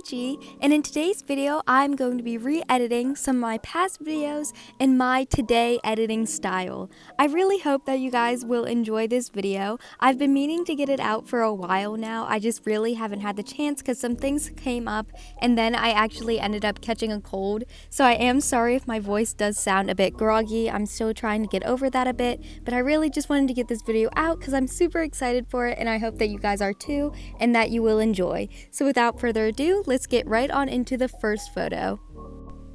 AG, and in today's video I'm going to be re-editing some of my past videos in my today editing style. I really hope that you guys will enjoy this video. I've been meaning to get it out for a while now. I just really haven't had the chance because some things came up and then I actually ended up catching a cold. So I am sorry if my voice does sound a bit groggy. I'm still trying to get over that a bit, but I really just wanted to get this video out because I'm super excited for it and I hope that you guys are too and that you will enjoy. So without further ado, let's get right on into the first photo.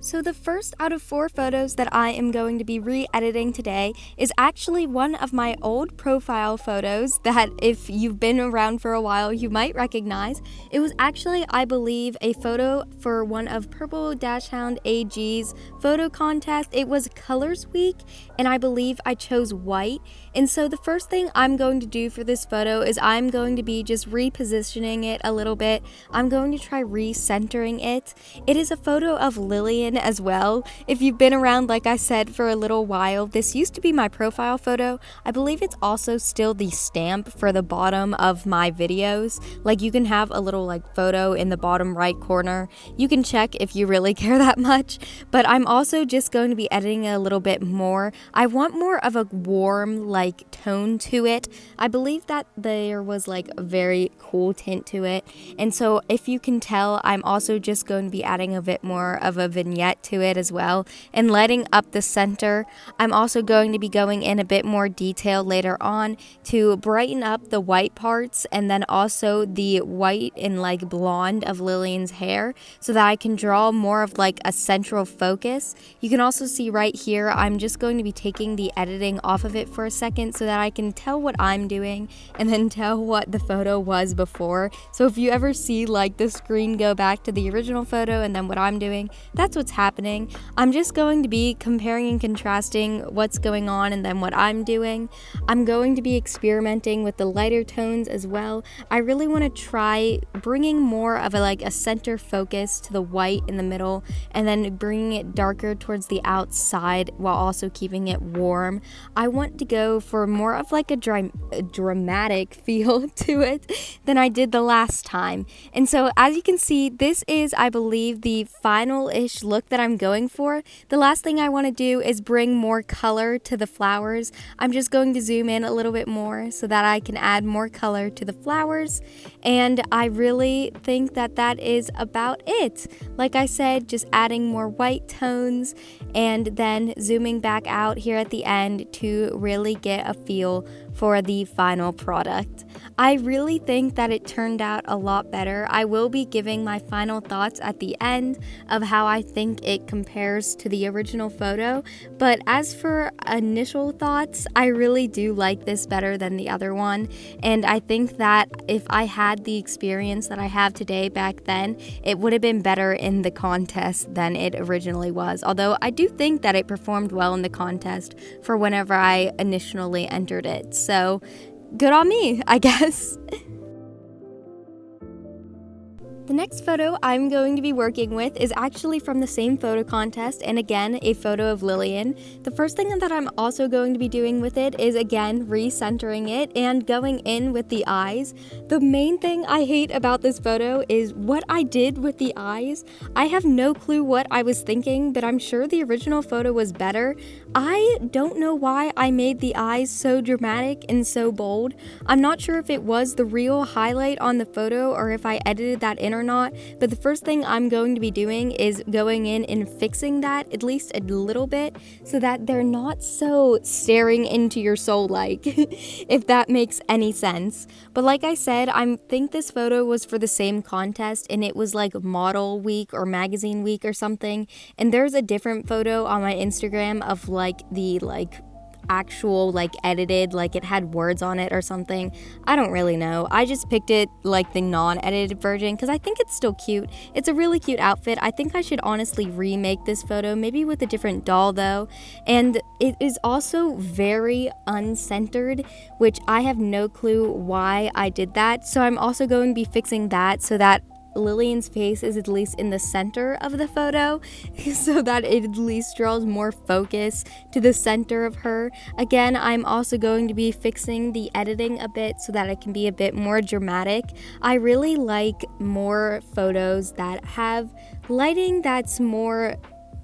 So the first out of 4 photos that I am going to be re-editing today is actually one of my old profile photos that if you've been around for a while you might recognize. It was actually, I believe, a photo for one of Purple Dachshund AG's photo contest. It was Colors Week and I believe I chose white. And so the first thing I'm going to do for this photo is I'm going to be just repositioning it a little bit. I'm going to try recentering it. It is a photo of Lillian as well. If you've been around, like I said, for a little while, this used to be my profile photo. I believe it's also still the stamp for the bottom of my videos. Like you can have a little like photo in the bottom right corner. You can check if you really care that much, but I'm also just going to be editing it a little bit more. I want more of a warm like tone to it. I believe that there was like a very cool tint to it, and so if you can tell, I'm also just going to be adding a bit more of a vignette to it as well and lighting up the center. I'm also going to be going in a bit more detail later on to brighten up the white parts and then also the white and like blonde of Lillian's hair so that I can draw more of like a central focus. You can also see right here I'm just going to be taking the editing off of it for a second so that I can tell what I'm doing and then tell what the photo was before. So if you ever see like the screen go back to the original photo and then what I'm doing, that's what's happening. I'm just going to be comparing and contrasting what's going on and then what I'm doing. I'm going to be experimenting with the lighter tones as well. I really want to try bringing more of a center focus to the white in the middle and then bringing it darker towards the outside while also keeping it warm. I want to go for more of like a dramatic feel to it than I did the last time. And so as you can see, this is, I believe, the final-ish look that I'm going for. The last thing I want to do is bring more color to the flowers. I'm just going to zoom in a little bit more so that I can add more color to the flowers, and I really think that that is about it. Like I said, just adding more white tones and then zooming back out here at the end to really get a feel for the final product. I really think that it turned out a lot better. I will be giving my final thoughts at the end of how I think it compares to the original photo, but as for initial thoughts, I really do like this better than the other one, and I think that if I had the experience that I have today back then, it would have been better in the contest than it originally was, although I do think that it performed well in the contest for whenever I initially entered it. So good on me, I guess. The next photo I'm going to be working with is actually from the same photo contest, and again, a photo of Lillian. The first thing that I'm also going to be doing with it is again recentering it and going in with the eyes. The main thing I hate about this photo is what I did with the eyes. I have no clue what I was thinking, but I'm sure the original photo was better. I don't know why I made the eyes so dramatic and so bold. I'm not sure if it was the real highlight on the photo or if I edited that in or not, but the first thing I'm going to be doing is going in and fixing that at least a little bit so that they're not so staring into your soul like, if that makes any sense. But like I said, I think this photo was for the same contest and it was like model week or magazine week or something, and there's a different photo on my Instagram of like the actual edited, like it had words on it or something. I don't really know. I just picked it like the non-edited version because I think it's still cute. It's a really cute outfit. I think I should honestly remake this photo, maybe with a different doll though. And it is also very uncentered, which I have no clue why I did that. So I'm also going to be fixing that so that Lillian's face is at least in the center of the photo so that it at least draws more focus to the center of her. Again, I'm also going to be fixing the editing a bit so that it can be a bit more dramatic. I really like more photos that have lighting that's more,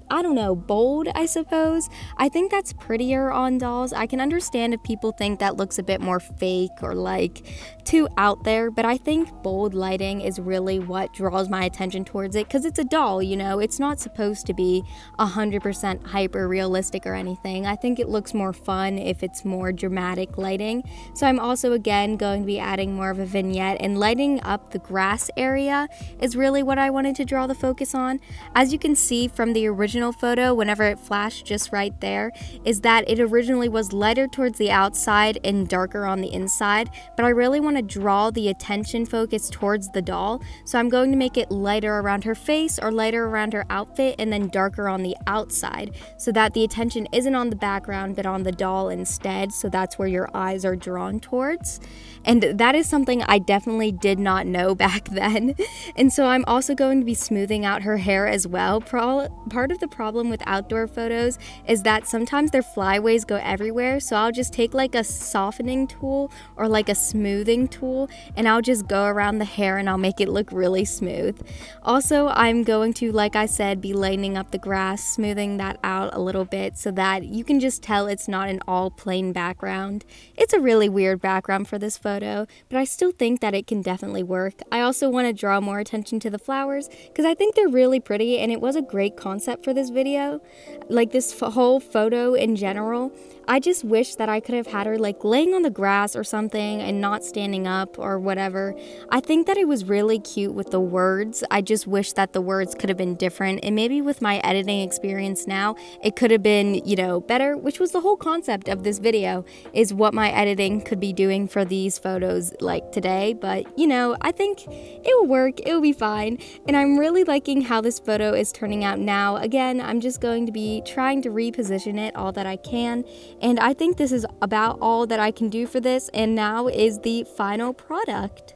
I don't know, bold, I suppose. I think that's prettier on dolls. I can understand if people think that looks a bit more fake or like too out there, but I think bold lighting is really what draws my attention towards it because it's a doll, you know? It's not supposed to be 100% hyper realistic or anything. I think it looks more fun if it's more dramatic lighting. So I'm also again going to be adding more of a vignette, and lighting up the grass area is really what I wanted to draw the focus on. As you can see from the original photo, whenever it flashed just right there, is that it originally was lighter towards the outside and darker on the inside, but I really want to draw the attention focus towards the doll, so I'm going to make it lighter around her face or lighter around her outfit and then darker on the outside so that the attention isn't on the background but on the doll instead, so that's where your eyes are drawn towards. And that is something I definitely did not know back then. And so I'm also going to be smoothing out her hair as well. Part of the problem with outdoor photos is that sometimes their flyaways go everywhere, so I'll just take like a softening tool or like a smoothing tool and I'll just go around the hair and I'll make it look really smooth. Also, I'm going to, like I said, be lightening up the grass, smoothing that out a little bit so that you can just tell it's not an all plain background. It's a really weird background for this photo, but I still think that it can definitely work. I also want to draw more attention to the flowers because I think they're really pretty and it was a great concept for this video. Like this whole photo in general, I just wish that I could have had her like laying on the grass or something and not standing up or whatever. I think that it was really cute with the words. I just wish that the words could have been different, and maybe with my editing experience now, it could have been, you know, better, which was the whole concept of this video, is what my editing could be doing for these photos like today. But, you know, I think it will work, it will be fine, and I'm really liking how this photo is turning out now. Again, I'm just going to be trying to reposition it all that I can, and I think this is about all that I can do for this, and now is the final product.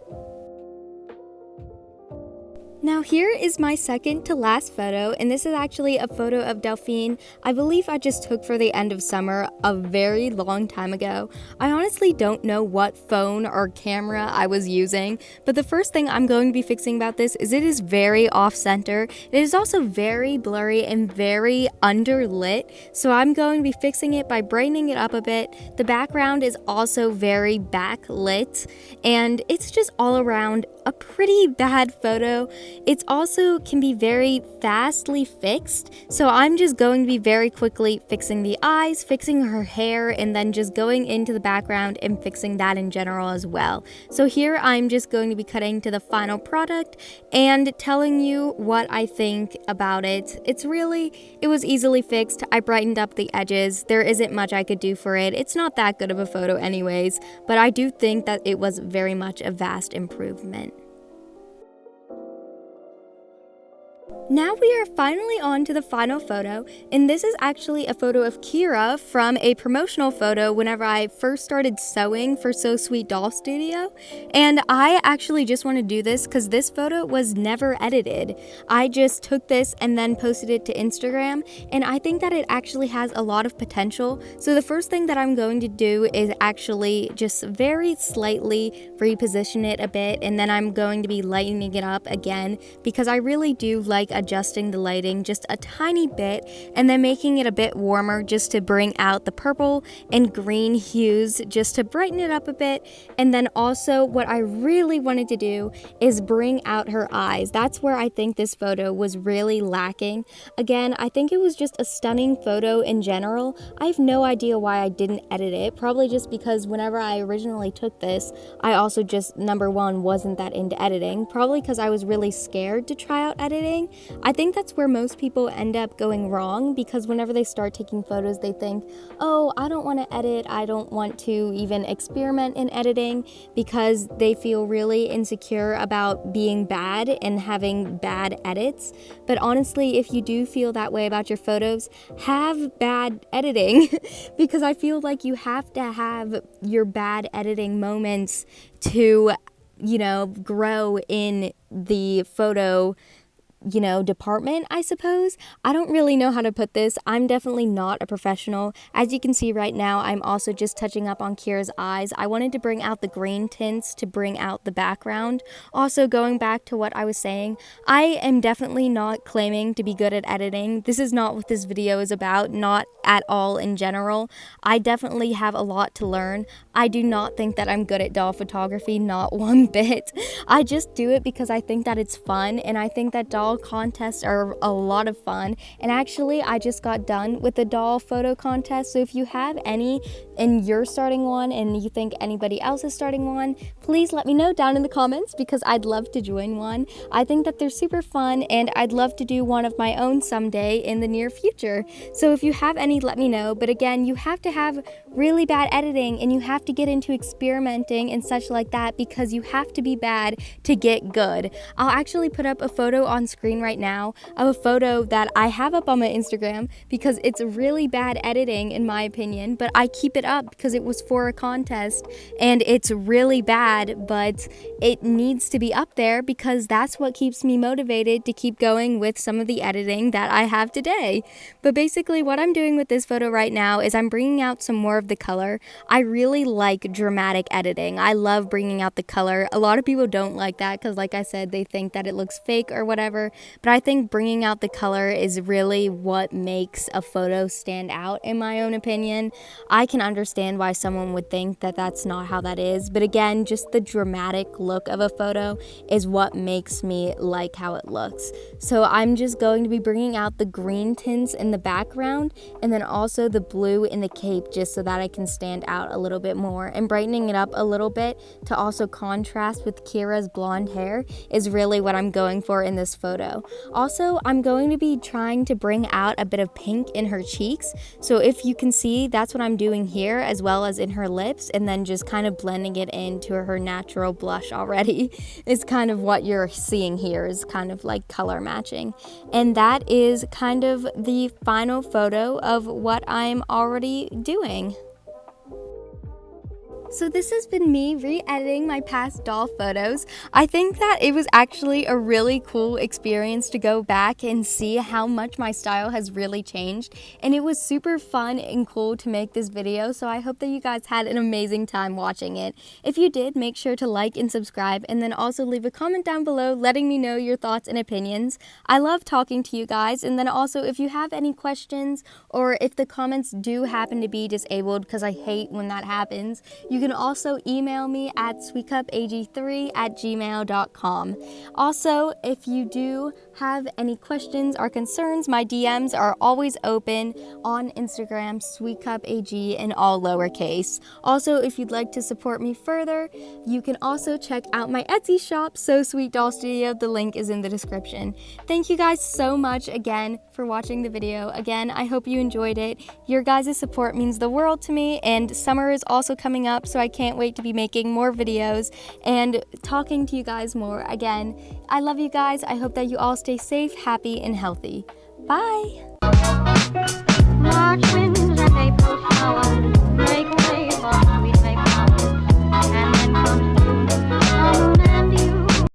Now here is my second to last photo, and this is actually a photo of Delphine. I believe I just took for the end of summer a very long time ago. I honestly don't know what phone or camera I was using, but the first thing I'm going to be fixing about this is it is very off-center. It is also very blurry and very underlit, so I'm going to be fixing it by brightening it up a bit. The background is also very backlit, and it's just all around a pretty bad photo. It's also can be very fastly fixed, so I'm just going to be very quickly fixing the eyes, fixing her hair, and then just going into the background and fixing that in general as well. So here I'm just going to be cutting to the final product and telling you what I think about it. It was easily fixed. I brightened up the edges. There isn't much I could do for it. It's not that good of a photo anyways, but I do think that it was very much a vast improvement. Now we are finally on to the final photo, and this is actually a photo of Kira from a promotional photo whenever I first started sewing for So Sweet Doll Studio, and I actually just want to do this because this photo was never edited. I just took this and then posted it to Instagram, and I think that it actually has a lot of potential. So the first thing that I'm going to do is actually just very slightly reposition it a bit, and then I'm going to be lightening it up again because I really do like adjusting the lighting just a tiny bit and then making it a bit warmer just to bring out the purple and green hues just to brighten it up a bit. And then also what I really wanted to do is bring out her eyes. That's where I think this photo was really lacking. Again, I think it was just a stunning photo in general. I have no idea why I didn't edit it, probably just because whenever I originally took this, I also just, number one, wasn't that into editing, probably because I was really scared to try out editing. I think that's where most people end up going wrong, because whenever they start taking photos, they think, oh, I don't want to edit, I don't want to even experiment in editing, because they feel really insecure about being bad and having bad edits. But honestly, if you do feel that way about your photos, have bad editing because I feel like you have to have your bad editing moments to grow in the photo department, I suppose. I don't really know how to put this. I'm definitely not a professional. As you can see right now, I'm also just touching up on Kira's eyes. I wanted to bring out the green tints to bring out the background. Also, going back to what I was saying, I am definitely not claiming to be good at editing. This is not what this video is about, not at all in general. I definitely have a lot to learn. I do not think that I'm good at doll photography, not one bit. I just do it because I think that it's fun, and I think that doll contests are a lot of fun. And actually, I just got done with the doll photo contest, so if you have any and you're starting one and you think anybody else is starting one, please let me know down in the comments because I'd love to join one. I think that they're super fun, and I'd love to do one of my own someday in the near future. So if you have any, let me know. But again, you have to have really bad editing, and you have to get into experimenting and such like that, because you have to be bad to get good. I'll actually put up a photo on screen right now of a photo that I have up on my Instagram because it's really bad editing in my opinion, but I keep it up because it was for a contest and it's really bad, but it needs to be up there because that's what keeps me motivated to keep going with some of the editing that I have today. But basically what I'm doing with this photo right now is I'm bringing out some more of the color. I really like dramatic editing. I love bringing out the color. A lot of people don't like that because, like I said, they think that it looks fake or whatever, but I think bringing out the color is really what makes a photo stand out, in my own opinion. I can understand why someone would think that that's not how that is, but again, just the dramatic look of a photo is what makes me like how it looks. So I'm just going to be bringing out the green tints in the background and then also the blue in the cape, just so that I can stand out a little bit more, and brightening it up a little bit to also contrast with Kira's blonde hair is really what I'm going for in this photo. Also, I'm going to be trying to bring out a bit of pink in her cheeks. So if you can see, that's what I'm doing here, as well as in her lips, and then just kind of blending it into her natural blush already is kind of what you're seeing here, is kind of like color matching. And that is kind of the final photo of what I'm already doing. So this has been me re-editing my past doll photos. I think that it was actually a really cool experience to go back and see how much my style has really changed, and it was super fun and cool to make this video, so I hope that you guys had an amazing time watching it. If you did, make sure to like and subscribe, and then also leave a comment down below letting me know your thoughts and opinions. I love talking to you guys, and then also if you have any questions, or if the comments do happen to be disabled, because I hate when that happens, you can also email me at sweetcupag3@gmail.com. Also, if you do have any questions or concerns, my DMs are always open on Instagram, sweetcupag in all lowercase. Also, if you'd like to support me further, you can also check out my Etsy shop, So Sweet Doll Studio. The link is in the description. Thank you guys so much again for watching the video. Again, I hope you enjoyed it. Your guys' support means the world to me, and summer is also coming up, so I can't wait to be making more videos and talking to you guys more. Again, I love you guys. I hope that you all stay safe, happy, and healthy. Bye!